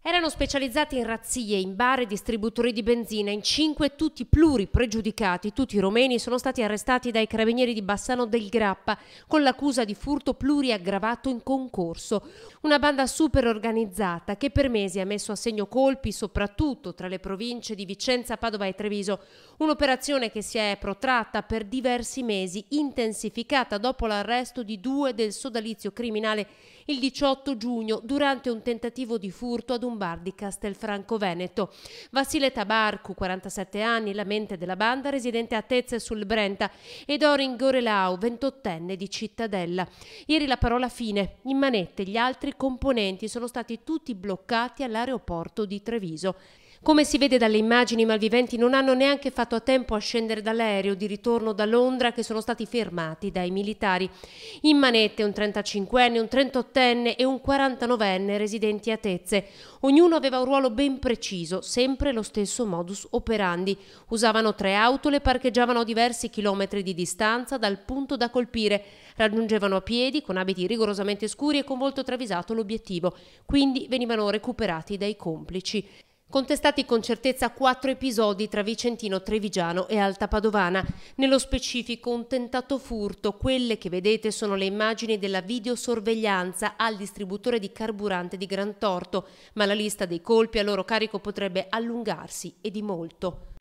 Erano specializzati in razzie, in bar e distributori di benzina, in 5 tutti pluripregiudicati. Tutti i romeni sono stati arrestati dai carabinieri di Bassano del Grappa con l'accusa di furto pluriaggravato in concorso. Una banda super organizzata che per mesi ha messo a segno colpi soprattutto tra le province di Vicenza, Padova e Treviso. Un'operazione che si è protratta per diversi mesi, intensificata dopo l'arresto di 2 del sodalizio criminale il 18 giugno durante un tentativo di furto ad un bar di Castelfranco Veneto. Vassile Tabarcu, 47 anni, la mente della banda, residente a Tezze sul Brenta, e Dorin Gorelau, 28enne di Cittadella. Ieri la parola fine. In manette gli altri componenti sono stati tutti bloccati all'aeroporto di Treviso. Come si vede dalle immagini, i malviventi non hanno neanche fatto a tempo a scendere dall'aereo di ritorno da Londra, che sono stati fermati dai militari. In manette un 35enne, un 38enne e un 49enne residenti a Tezze. Ognuno aveva un ruolo ben preciso, sempre lo stesso modus operandi. Usavano 3 auto, le parcheggiavano a diversi chilometri di distanza dal punto da colpire. Raggiungevano a piedi, con abiti rigorosamente scuri e con volto travisato l'obiettivo. Quindi venivano recuperati dai complici. Contestati con certezza 4 episodi tra Vicentino, Trevigiano e Alta Padovana. Nello specifico un tentato furto. Quelle che vedete sono le immagini della videosorveglianza al distributore di carburante di Grantorto, ma la lista dei colpi a loro carico potrebbe allungarsi e di molto.